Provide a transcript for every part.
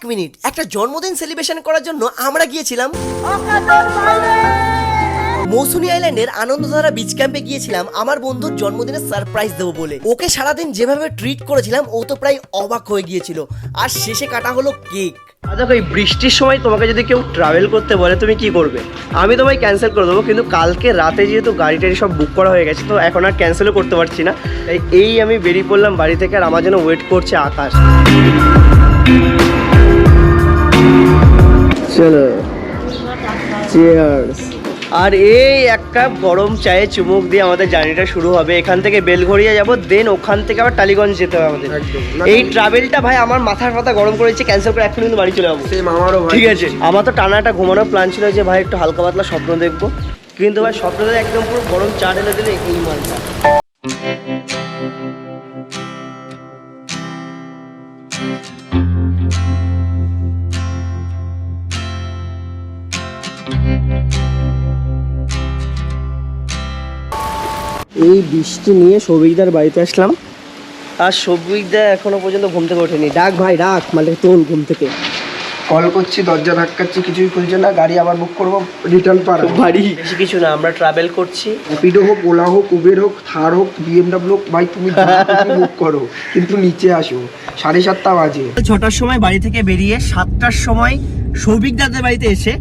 Minute, একটা জন্মদিন celebration করার জন্য আমরা গিয়েছিলাম মৌসুমী আইল্যান্ডের আনন্দধারা বিচ ক্যাম্পে গিয়েছিলাম আমার বন্ধুর জন্মদিনের সারপ্রাইজ দেবো বলে। ওকে সারাদিন যেভাবে ট্রিট করেছিলাম ও তো প্রায় অবাক হয়ে গিয়েছিল। আর শেষে কাটা হলো কেক। দেখো এই বৃষ্টির সময় তোমাকে যদি কেউ ট্রাভেল করতে বলে তুমি কি করবে? আমি তোমায় ক্যান্সেল করে দেবো, কিন্তু কালকে রাতে যেহেতু গাড়ি টাড়ি সব বুক করা হয়ে গেছে তো এখন আর ক্যান্সেলও করতে পারছি না। এই আমি বেরিয়ে পড়লাম বাড়ি থেকে, আর আমার জন্য ওয়েট করছে আকাশ। চলো চিয়ার্স। আর এই এক কাপ গরম চায়ে চুমুক দিয়ে আমাদের জার্নিটা শুরু হবে। এখান থেকে বেলঘরিয়া যাবো, দেন ওখান থেকে আবার টালিগঞ্জ যেতে হবে আমাদের। এই ট্রাভেলটা ভাই আমার মাথার মাথা গরম করেছে, ক্যান্সেল করে এখন কিন্তু বাড়ি চলে যাবো। ঠিক আছে, আমার তো টানা একটা ঘুমানোর প্ল্যান ছিল যে ভাই একটু হালকা পাতলা স্বপ্ন দেখবো, কিন্তু ভাই স্বপ্নটা একদম পুরো গরম চা ঢেলে দিলে এই মালটা। এই বৃষ্টি নিয়ে সৌভিকদার বাড়িতে আসলাম, আর সৌভিকদা এখনো পর্যন্ত ঘুম থেকে ওঠেনি। ডাক ভাই ডাক, মানে তোল ঘুম থেকে। কল করছি, দরজা ধাক্কাচ্ছি, কিছুই খুলছে না। গাড়ি আবার বুক করবো, রিটার্ন পার বাড়ি। বেশি কিছু না, আমরা ট্রাভেল করছি। র্যাপিডো হোক, ওলা হোক, উবের হোক, থার হোক, বিএমডাব্লিউ হোক, ভাই তুমি বুক করো, কিন্তু নিচে আসো। 7:30 বাজে। 6টার সময় বাড়ি থেকে বেরিয়ে 7টার সময় সৌভিকদাদের বাড়িতে এসে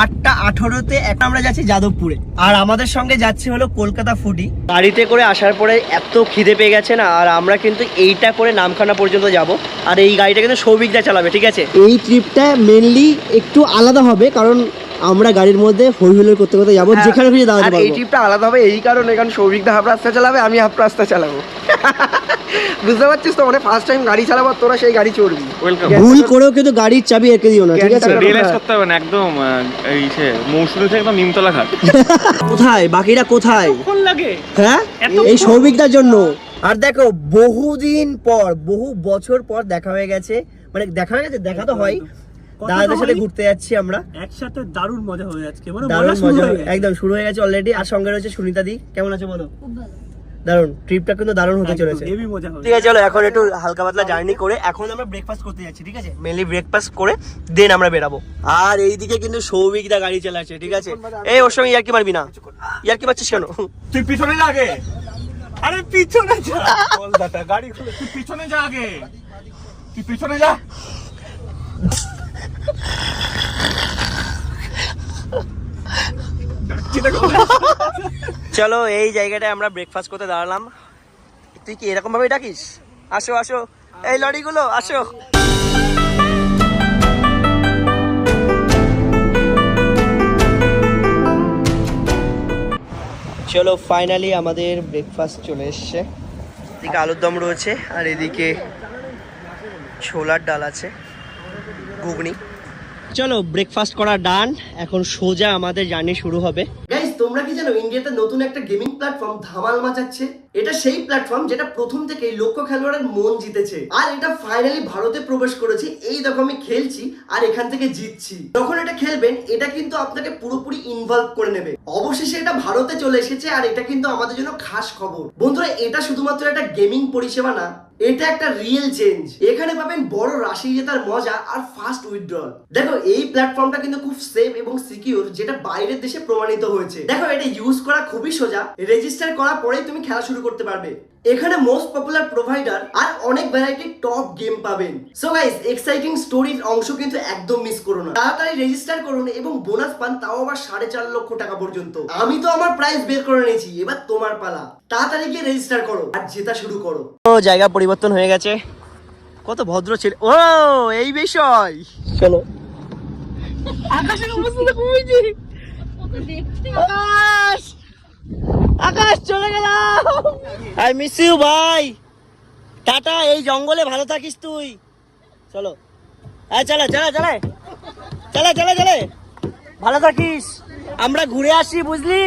8:18-তে এখন আমরা যাচ্ছি যাদবপুরে। আর আমাদের সঙ্গে যাচ্ছে হলো কলকাতা ফুডি। গাড়িতে করে আসার পরে এত খিদে পেয়ে গেছে না, আর আমরা কিন্তু এইটা করে নামখানা পর্যন্ত যাব। আর এই গাড়িটা কিন্তু সৌভিকদা চালাবে, ঠিক আছে? এই ট্রিপটা মেনলি একটু আলাদা হবে, কারণ আমরা গাড়ির মধ্যে ফোর হুইলার করতে করতে যাবো, যেখানে খুঁজে দাঁড়াতে পারবো। এই ট্রিপটা আলাদা হবে এই কারণে, কারণ সৌভিকদা হাফ রাস্তা চালাবে, আমি হাফ রাস্তা চালাবো। বুঝতে পারছিস তো, মানে ফার্স্ট টাইম গাড়ি চালাবো, তোরা সেই গাড়ি চড়বি। ভুল করেও কিন্তু গাড়ির চাবি এঁকে দিও না, ঠিক আছে? রিয়েলাইজ করতে হবে না একদম। এই সে মৌসুমী থেকে একদম নিমতলা ঘাট। কোথায় বাকিরা কোথায়? কোন লাগে? হ্যাঁ, এই সৌভিকদার জন্য। আর দেখো বহুদিন পর, বহু বছর পর দেখা হয়ে গেছে, মানে দেখা হয়ে গেছে, দেখা তো হয়। দাদাদের সাথে ঘুরতে যাচ্ছি আমরা একসাথে, দারুণ মজা হয়ে যাচ্ছে, দারুণ মজা একদম শুরু হয়ে গেছে অলরেডি। আর সঙ্গে রয়েছে সুনিতা দি। কেমন আছে বলো? দারুণ, ট্রিপটা কিন্তু দারুণ হতে চলেছে। ঠিক আছে, চলো এখন একটু হালকা পাতলা জার্নি করে এখন আমরা ব্রেকফাস্ট করতে যাচ্ছি, ঠিক আছে? মেনলি ব্রেকফাস্ট করে দেন আমরা বেরাবো। আর এইদিকে কিন্তু সৌভিকদা গাড়ি চালাচ্ছে, ঠিক আছে? এই ওর সঙ্গে ইয়ার্কি মারবি না। ইয়ার্কি মারছিস কেন? তুই পিছনে লাগে। আরে পিছনে যা, বলদাটা গাড়ি খুলে তুই পিছনে যা আগে, তুই পিছনে যা। চলো এই জায়গাটায় আমরা ব্রেকফাস্ট করতে দাঁড়ালাম। তুই কি এরকম ভাবে ডাকিস? আসো আসো, এই লরিগুলো আসো। চলো ফাইনালি আমাদের ব্রেকফাস্ট চলে এসছে। এদিকে আলুর দম রয়েছে, আর এদিকে ছোলার ডাল আছে, ঘুগনি। চলো ব্রেকফাস্ট করা ডান, এখন সোজা আমাদের জার্নি শুরু হবে। গাইস, তোমরা কি জানো ইন্ডিয়াতে নতুন একটা গেমিং প্ল্যাটফর্ম ধামাল মাচাচ্ছে? এটা সেই প্ল্যাটফর্ম যেটা প্রথম থেকেই লক্ষ খেলোয়াড়ের মন জিতেছে, আর এটা ফাইনালি ভারতে প্রবেশ করেছে। এই দেখো আমি খেলছি আর এখান থেকে জিতছি। যখন এটা খেলবেন এটা কিন্তু আপনাকে পুরোপুরি ইনভলভ করে নেবে। অবশেষে এটা ভারতে চলে এসেছে, আর এটা কিন্তু আমাদের জন্য খাস খবর। বন্ধুরা, এটা শুধুমাত্র একটা গেমিং পরিষেবা না, এটা একটা রিয়েল চেঞ্জ। এখানে পাবেন বড় রাশি জেতার মজা আর ফাস্ট উইথড্রল। দেখো এই প্ল্যাটফর্মটা কিন্তু খুব সেফ এবং সিকিউর, যেটা বাইরের দেশে প্রমাণিত হয়েছে। দেখো এটা ইউজ করা খুবই সোজা, রেজিস্টার করার পরেই তুমি খেলা শুরু করতে পারবে। এখানে মোস্ট পপুলার প্রোভাইডার আর অনেক ভ্যারাইটি টপ গেম পাবেন। সো গাইস, এক্সাইটিং স্টোরির অংশ কিন্তু একদম মিস করো না। তাড়াতাড়ি রেজিস্টার করুন এবং বোনাস পান, তাও আবার 4.5 লক্ষ টাকা পর্যন্ত। আমি তো আমার প্রাইস বের করে নিয়েছি, এবার তোমার পালা। তাড়াতাড়ি গিয়ে রেজিস্টার করো আর জেতা শুরু করো। ও জায়গা পরিবর্তন হয়ে গেছে, কত ভদ্র ছেলে। ও এই বিষয়, চলো। আকাশের অবস্থা কমেছে। আকাশ, আকাশ চলে গেলাম। আই মিস ইউ ভাই, টাটা। এই জঙ্গলে ভালো থাকিস তুই। চলো চলে চলে চলে চলে চলে চলে, ভালো থাকিস। আমরা ঘুরে আসি, বুঝলি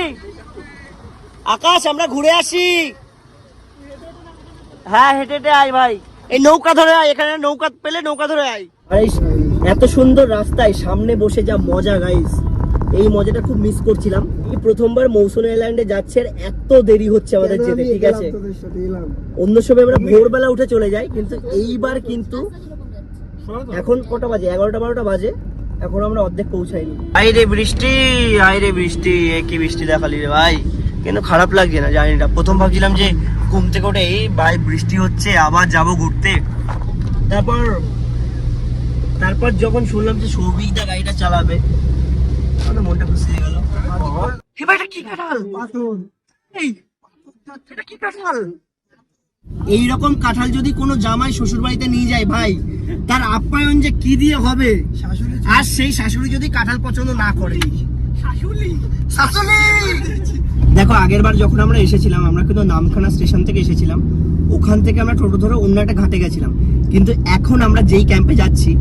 আকাশ, আমরা ঘুরে আসি। হ্যাঁ হেঁটে হেঁটে আয় ভাই, এই নৌকা ধরে আয়, এখানে নৌকা পেলে নৌকা ধরে আয়। এত সুন্দর রাস্তায় সামনে বসে যা মজা গাইস, এই মজাটা খুব মিস করছিলাম। এই প্রথমবার মৌসুমী আইল্যান্ডে যাচ্ছে আর এত দেরি হচ্ছে আমাদের যেতে, ঠিক আছে? অন্য সময় আমরা ভোরবেলা উঠে চলে যাই, কিন্তু এইবার কিন্তু এখন কটা বাজে? 11টা-12টা বাজে, এখন আমরা অর্ধেক পৌঁছাইনি। আইরে বৃষ্টি, আইরে বৃষ্টি, কি বৃষ্টি দেখালি রে ভাই। কিন্তু খারাপ লাগছে না জার্নিটা। প্রথম ভাবছিলাম যে ঘুম থেকে উঠে এই ভাই বৃষ্টি হচ্ছে, আবার যাবো ঘুরতে। তারপর যখন শুনলাম যে সৌভিক দা গাড়িটা চালাবে, আমার মনটা খুশি হয়ে গেল। এই ভাই, এটা কি কাঁঠাল? এই, এটা কি কাঁঠাল? এইরকম কাঁঠাল যদি কোনো জামাই শ্বশুর বাড়িতে নিয়ে যায় ভাই, তার আপ্যায়ন যে কি দিয়ে হবে। আর সেই শাশুড়ি যদি কাঁঠাল পছন্দ না করে, শাশুড়ি। দেখো আগের বার যখন আমরা এসেছিলাম, আমরা কিন্তু নামখানা স্টেশন থেকে এসেছিলাম, ওখান থেকে আমরা টোটো ধরে অন্য একটা ঘাটে গেছিলাম। কিন্তু এখন আমরা যেই ক্যাম্পে যাচ্ছি,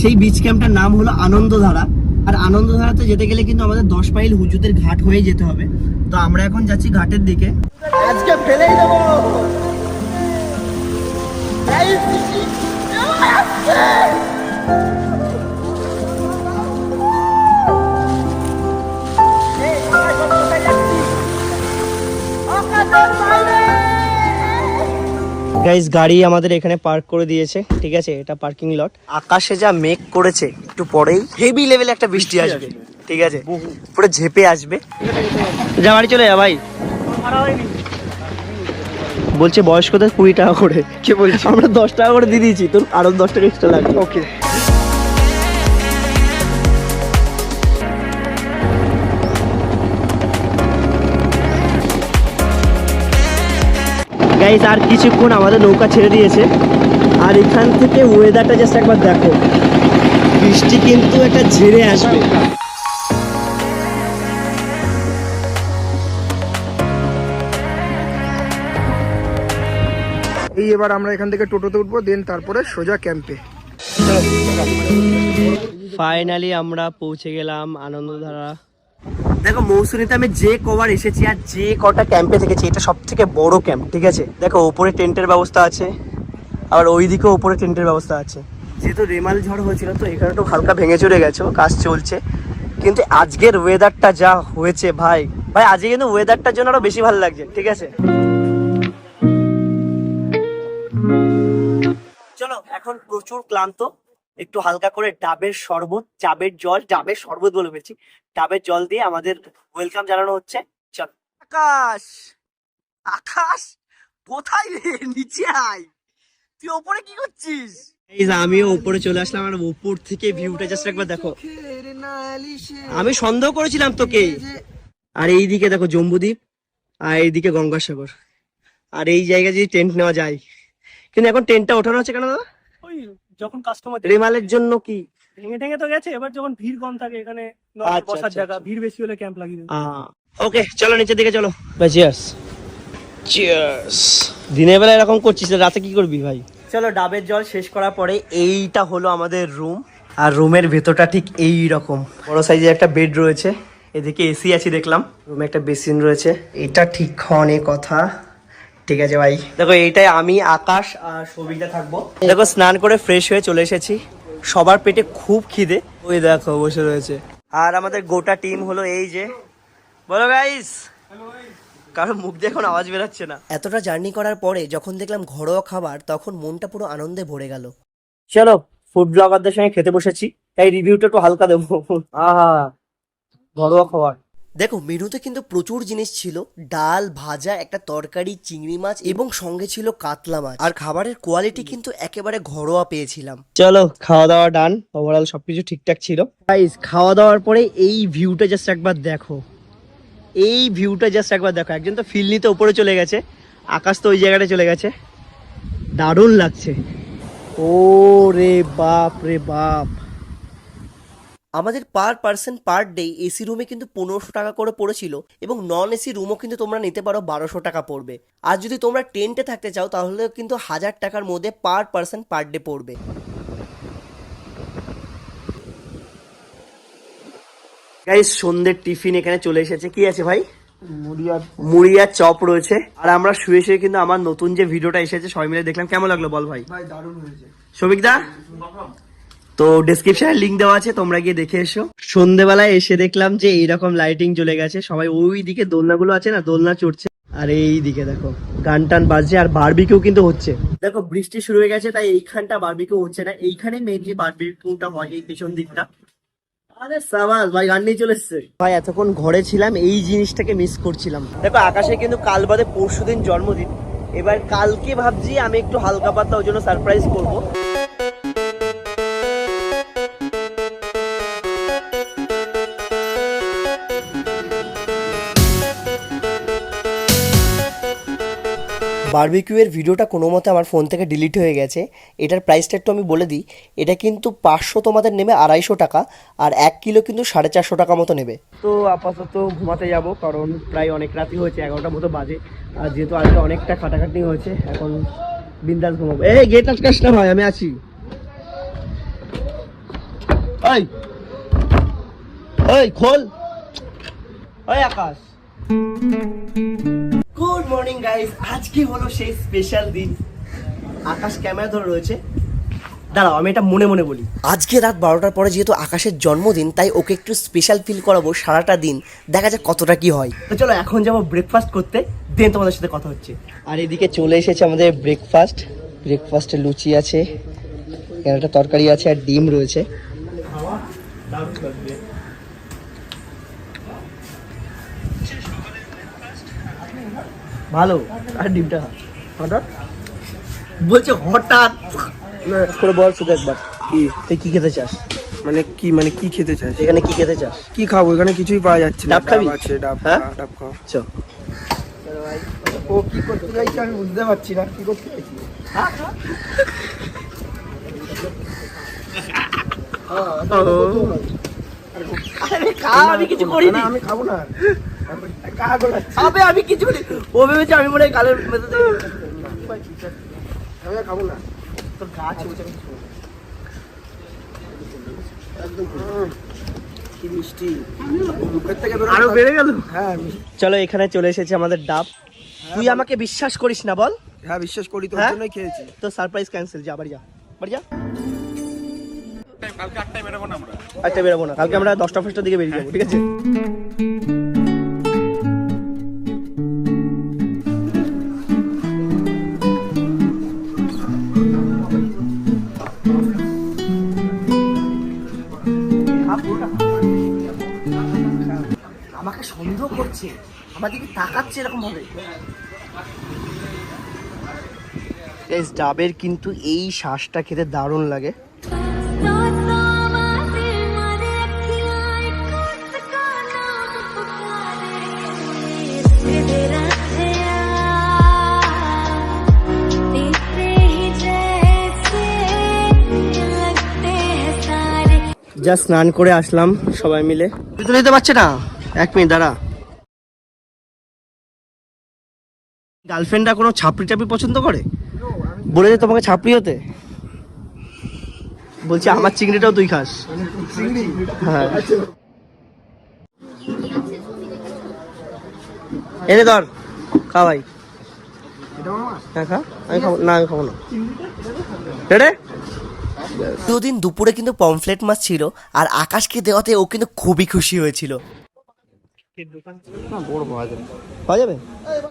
সেই বিচ ক্যাম্পটার নাম হলো আনন্দধারা। আর আনন্দধারাতে যেতে গেলে কিন্তু আমাদের 10 মাইল হুজুদের ঘাট হয়ে যেতে হবে। তো আমরা এখন যাচ্ছি ঘাটের দিকে। আজকে ফেলেই দেবো। গাইস, গাড়ি আমাদের এখানে পার্ক করে দিয়েছে, ঠিক আছে? এটা পার্কিং লট। আকাশে যা মেঘ করেছে, একটু পরেই হেভি লেভেল একটা বৃষ্টি আসবে, ঠিক আছে? পুরো ঝেপে আসবে। যা বাড়ি চলে যা ভাই। বলছে বয়স্কদের 20 টাকা করে। কে বলছি? আমরা 10 টাকা করে দিয়ে দিয়েছি, তোর আরো 10 টাকা এক্সট্রা লাগবে। ওকে। গাইস, আর কিছুক্ষণ আমাদের নৌকা ছেড়ে দিয়েছে। আর এখান থেকে ওয়েদারটা জাস্ট একবার দেখো, বৃষ্টি কিন্তু একটা ঝেড়ে আসবে। এই এবার আমরা এখান থেকে টোটোতে উঠবো, দেন তারপরে সোজা ক্যাম্পে। ফাইনালি আমরা পৌঁছে গেলাম আনন্দধারা। দেখো মৌসুমীতে আমি যে কবার এসেছি আর যে কটা ক্যাম্পে থেকেছি, এটা সব থেকে বড় ক্যাম্প, ঠিক আছে? দেখো ওপরে টেন্টের ব্যবস্থা আছে, আবার ওই দিকেও ওপরে টেন্টের ব্যবস্থা আছে। যেহেতু রেমাল ঝড় হয়েছিল, তো এখানে একটু হালকা ভেঙে চড়ে গেছে, কাজ চলছে। কিন্তু আজকের ওয়েদারটা যা হয়েছে ভাই, আজকে কিন্তু ওয়েদারটার জন্য আরো বেশি ভালো লাগছে, ঠিক আছে? চলো, এখন প্রচুর ক্লান্ত, একটু হালকা করে ডাবের শরবত, ডাবের শরবত বলে ফেলছি, ডাবের জল দিয়ে আমাদের ওয়েলকাম জানানো হচ্ছে। চল। আকাশ, আকাশ কোথায় রে? নিচে আয়, তুই ওপরে কি করছিস? এই যে আমিও উপরে চলে আসলাম, আর উপর থেকে ভিউটা জাস্ট একবার দেখো। আমি সন্দেহ করেছিলাম তোকে। আর এইদিকে দেখো জম্বুদ্বীপ, আর এইদিকে গঙ্গাসাগর। আর এই জায়গায় যদি টেন্ট নেওয়া যায়, কিন্তু এখন টেন্টটা ওঠানো হচ্ছে কেন দাদা? ওই যখন কাস্টমার রেমালের জন্য কি? ভেঙে ঠেঙে তো গেছে, এবার যখন ভিড় কম থাকে এখানে আচ্ছা, বসার আচ্ছা, জায়গা, আচ্ছা। ভিড় বেশি হলে ক্যাম্প লাগিয়ে দেবে। ওকে, চলো নিচের দিকে চলো। Cheers, cheers. দিনের বেলা এরকম করছিস, রাতে কি করবি ভাই? চলো, ডাবের জল শেষ করার পরে এইটা হলো আমাদের রুম। আর রুমের ভেতরটা ঠিক এই রকম, বড় সাইজের একটা বেড রয়েছে, এদিকে এসি আছে দেখলাম, রুমে একটা বেসিন রয়েছে। এটা ঠিক অনেক কথা, ঠিক আছে ভাই। দেখো এইটাই আমি, আকাশ আর সবিতা থাকবো। দেখো স্নান করে ফ্রেশ হয়ে চলে এসেছি, সবার পেটে খুব খিদে, ওই দেখো বসে রয়েছে। আর আমাদের গোটা টিম হলো এই যে, বলো গাইস। কারণ মুখ দিয়ে এখন আওয়াজ বেরোচ্ছে না। এতটা জার্নি করার পরে যখন দেখলাম ঘরোয়া খাবার, তখন মনটা পুরো আনন্দে ভরে গেল। চলো, ফুড ব্লগারদের সঙ্গে খেতে বসেছি, তাই রিভিউটা একটু হালকা দেবো। আহা, ঘরোয়া খাবার। দেখো মেনুতে কিন্তু প্রচুর জিনিস ছিল, ডাল, ভাজা, একটা তরকারি, চিংড়ি মাছ এবং সঙ্গে ছিল কাতলা মাছ। আর খাবারের কোয়ালিটি কিন্তু একেবারে ঘরোয়া পেয়েছিলাম। চলো, খাওয়া দাওয়া ডান, ওভারঅল সবকিছু ঠিকঠাক ছিল। গাইস, খাওয়া দাওয়ার পরে এই ভিউটা জাস্ট একবার দেখো, এই ভিউটা জাস্ট একবার দেখো। একজন তো ফিল নিতে উপরে চলে গেছে, আকাশ তো ওই জায়গাটা চলে গেছে, দারুণ লাগছে। ও রে বাপ রে বাপ। আমাদের per person per day AC রুমে কিন্তু 1500 টাকা করে পড়েছিল, এবং নন এসি রুমও কিন্তু তোমরা নিতে পারো, 1200 টাকা পড়বে। আর যদি তোমরা টেন্টে থাকতে চাও, তাহলে কিন্তু 1000 টাকার মধ্যে পার পার্সন পার ডে পড়বে। গাইস, সন্ধ্যের টিফিন এখানে চলে এসেছে। কি আছে ভাই? মুড়ি আর চপ রয়েছে। আর আমরা শুয়ে শুয়ে কিন্তু আমার নতুন যে ভিডিওটা এসেছে সবাই মিলে দেখলাম, কেমন লাগলো বল ভাই? ভাই দারুণ হয়েছে। সবিক দা, তো ডেসক্রিপশনে লিংক দেওয়া আছে, তোমরা গিয়ে দেখে এসো। সন্ধ্যেবেলায় এসে দেখলাম যে এইরকম লাইটিং চলে গেছে, সবাই ওই দিকে দোলনাগুলো আছে না, দোলনা চড়ছে। আর এইদিকে দেখো গান টান বাজছে আর বারবিকিউ কিন্তু হচ্ছে। দেখো বৃষ্টি শুরু হয়ে গেছে তাই এইখানটা বারবিকিউ হচ্ছে না, এইখানে মেইনলি বারবিকিউটা হয়, এই পেছন দিকটা। আরে সাবাস ভাই, গান নিয়ে চলে এসছে ভাই। এতক্ষণ ঘরে ছিলাম, এই জিনিসটাকে মিস করছিলাম। দেখো আকাশে কিন্তু কাল বাদে পরশুদিন জন্মদিন, এবার কালকে ভাবছি আমি একটু হালকা পাতলা ওই জন্য সারপ্রাইজ করবো। বারবিকিউ এর ভিডিওটা কোনো মতে আমার ফোন থেকে ডিলিট হয়ে গেছে। এটার প্রাইসটা একটু আমি বলে দিই, এটা কিন্তু 500 তোমাদের নেবে 250 টাকা, আর 1 কিলো কিন্তু 450 টাকা মতো নেবে। তো আপাতত ঘুমাতে যাব, কারণ প্রায় অনেক রাতই হয়েছে, 11টার মতো বাজে। আর যেহেতু আজকে অনেকটা খাটাখাটনি হয়েছে, এখন বিন্দাস ঘুমাবো। এই গেট আটকাস না ভাই, আমি আছি। ওই খোল, ওই আকাশ। গুড মর্নিং গাইস, আজকে হলো সেই স্পেশাল দিন। আকাশ ক্যামেরা ধরে রয়েছে, দাঁড়াও আমি এটা মনে মনে বলি। আজকে রাত 12টার পরে যেহেতু আকাশের জন্মদিন, তাই ওকে একটু স্পেশাল ফিল করাবো সারাটা দিন, দেখা যাক কতটা কি হয়। তো চলো এখন যাবো ব্রেকফাস্ট করতে, দেন তোমাদের সাথে কথা হচ্ছে। আর এদিকে চলে এসেছে আমাদের ব্রেকফাস্ট। ব্রেকফাস্টে লুচি আছে, একটা তরকারি আছে আর ডিম রয়েছে। ভালো। আর ডিমটা হঠাৎ বলছে, হঠাৎ করে বল শুধু একবার, কি তুই কি খেতে চাস? মানে কি খেতে চাস? এখানে কি খেতে চাস? কি খাবো? এখানে কিছুই পাওয়া যাচ্ছে না। ডাব খাবি? আছে ডাব, হ্যাঁ ডাব খাও। চল। ও কি করতে চাইছে আমি বুঝতে পারছি না, কি করতে চাইছি। আরে খা, আমি কিছু করিনি। আমি খাবো না। আবে আমি কিছু করি, ও ভেবেছে আমি মনে হয় গালের ভেতর আমি খাবো না। তোর গাছ কি মিষ্টি, আরো বেড়ে গেল। হ্যাঁ চলো এখানে চলে এসেছে আমাদের ডাব। তুই আমাকে বিশ্বাস করিস না বল? হ্যাঁ বিশ্বাস করি, তোর হ্যাঁ? জন্যই খেয়েছি। তো সারপ্রাইজ ক্যান্সেল, যা বাড়ি যা, বাড়ি যা। কালকে 8টায় বেরোবো না আমরা। আচ্ছা বেরোবো না, কালকে আমরা 10টা 5টার দিকে বেরিয়ে যাবো, ঠিক আছে? আমাকে সন্দেহ করছে, আমার দিকে তাকাচ্ছে এরকম ভাবে। ডাবের কিন্তু এই শ্বাসটা খেতে দারুণ লাগে। যা স্নান করে আসলাম সবাই মিলে। তুই তো নিতে পারছে না, 1 মিনিট দাঁড়া। গার্লফ্রেন্ডরা কোনো ছাপড়ি টাপড়ি পছন্দ করে? বলেছে তোমাকে ছাপড়ি হতে? বলছে আমার চিংড়িটাও তুই খাস। হ্যাঁ এনে ধর, খা ভাই। হ্যাঁ খা, আমি খাবো না, আমি খাবো না। রে দুদিন দুপুরে কিন্তু পমফ্লেট মাছ ছিল, আর আকাশকে দেওয়াতে ও কিন্তু খুবই খুশি হয়েছিল। পাওয়া যাবে?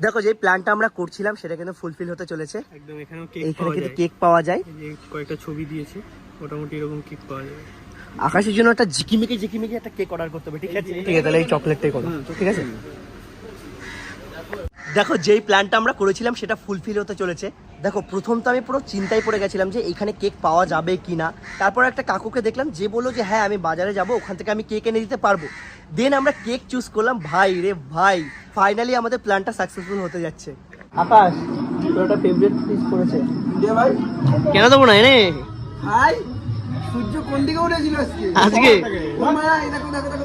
দেখো যে প্ল্যানটা আমরা করছিলাম সেটা কিন্তু ফুলফিল হতে চলেছে। একদম এখানেও কেক এইখানে পাওয়া কিন্তু যায়। কেক পাওয়া যায়। এই যে কয়েকটা ছবি দিয়েছে, মোটামুটি এরকম কেক পাওয়া যাবে। আকাশের জন্য একটা ঝিকিমিকি একটা কেক অর্ডার করতে হবে, ঠিক আছে? ঠিক আছে, তাহলে এই চকলেটটাই করো, ঠিক আছে? দেখো যেই প্ল্যানটা আমরা করেছিলাম সেটা ফুলফিল হতে চলেছে। দেখো প্রথম তো আমি পুরো চিন্তায় পড়ে গেছিলাম যে এখানে কেক পাওয়া যাবে কি না। তারপর একটা কাকুকে দেখলাম যে বললো যে হ্যাঁ আমি বাজারে যাব, ওখান থেকে আমি কেক এনে দিতে পারবো। দেন আমরা কেক চুজ করলাম। ভাই রে ভাই, ফাইনালি আমাদের প্ল্যানটা সাকসেসফুল হতে যাচ্ছে। আকাশ তোর একটা ফেভারিট পিস করেছে ভাই কেন দেবো না এনে? ভাই সূর্য কোন দিকে উঠেছিল আজকে ও মা, এই দেখো দেখো দেখো।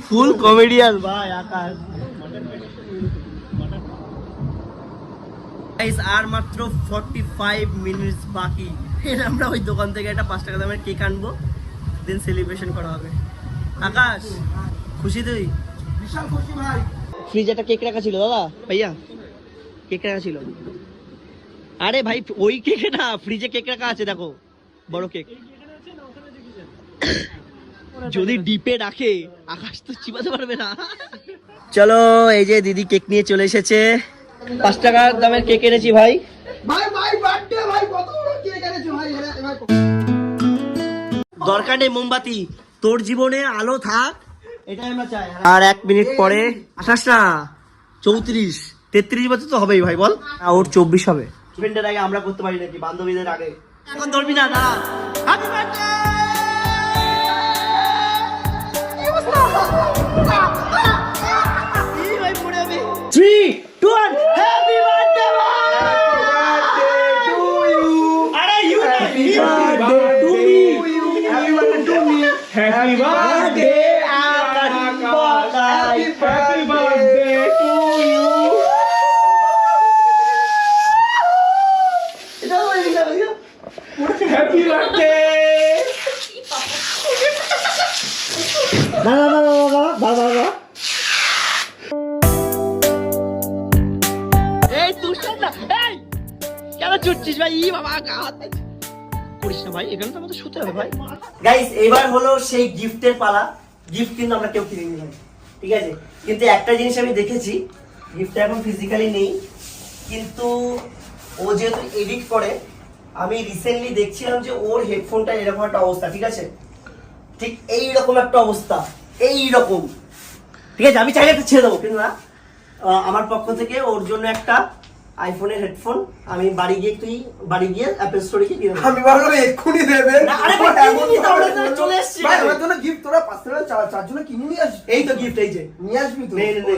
ফুল কমেডিয়ান ভাই আকাশ। গাইস আর মাত্র 45 মিনিটস বাকি, এর আমরা ওই দোকান থেকে একটা 5 টাকা দামের কেক আনবো, দেন সেলিব্রেশন করা হবে। আকাশ খুশি তুই? বিশাল খুশি ভাই। ফ্রিজে একটা কেক রাখা ছিল দাদা, ভাইয়া কেক রাখা ছিল। আরে ভাই ওই কেক না, ফ্রিজে কেক রাখা আছে, দেখো বড় কেক। যদি ডিপে রাখে আকাশ তো চিবাতে পারবে না। চলো এই যে দিদি কেক নিয়ে চলে এসেছে। 5 টাকার দামের কেক এনেছি ভাই। দরকার নেই মোমবাতি, তোর জীবনে আলো থাক, এটাই আমরা চাই। আর 1 মিনিট পরে আসাস না, 34 33 বছর তো হবেই ভাই, বল। ওর 24 হবে। ফ্রেন্ডের আগে আমরা করতে পারি নাকি, বান্ধবীদের আগে? এখন ধরবি না, না। Happy birthday! 3, 2, 1, happy birthday! আরে ইউ না, happy birthday to me, happy birthday to me, happy birthday Akash, happy birthday to you. Happy birthday. এই দুষ্টান না, এই কেন ছুটছিস ভাই? ই বাবা, গাত করিস না ভাই, এখানে তো আমাদের শুতে হবে ভাই। গাইস, এবার হলো সেই গিফটের পালা। গিফট কিন্তু আমরা কেউ কিনিনি ভাই, ঠিক আছে? কিন্তু একটা জিনিস আমি দেখেছি, গিফটটা এখন ফিজিক্যালি নেই, কিন্তু ও যেহেতু এডিট করে, আমি রিসেন্টলি দেখছিলাম যে ওর হেডফোনটা এরকম একটা অবস্থা, ঠিক আছে? ঠিক এইরকম একটা অবস্থা, এইরকম, ঠিক আছে? আমি চাইলে একটা ছেড়ে দেবো, কিন্তু না, আমার পক্ষ থেকে ওর জন্য একটা আইফোনের হেডফোন আমি বাড়ি গিয়ে অ্যাপল স্টোরে গিয়ে কিনে দেবো। আমি ভাবলাম এক্ষুনি দেবেন। না, আরে ভাই, কিনে নিতে হবে, চলে এসছি। ভাই আমার জন্য গিফট তোরা পার্সোনাল চার জন্য কিনে নিয়ে আসবি। এই তো গিফট, এই যে নিয়ে আসবি তো। নে, নে, নে।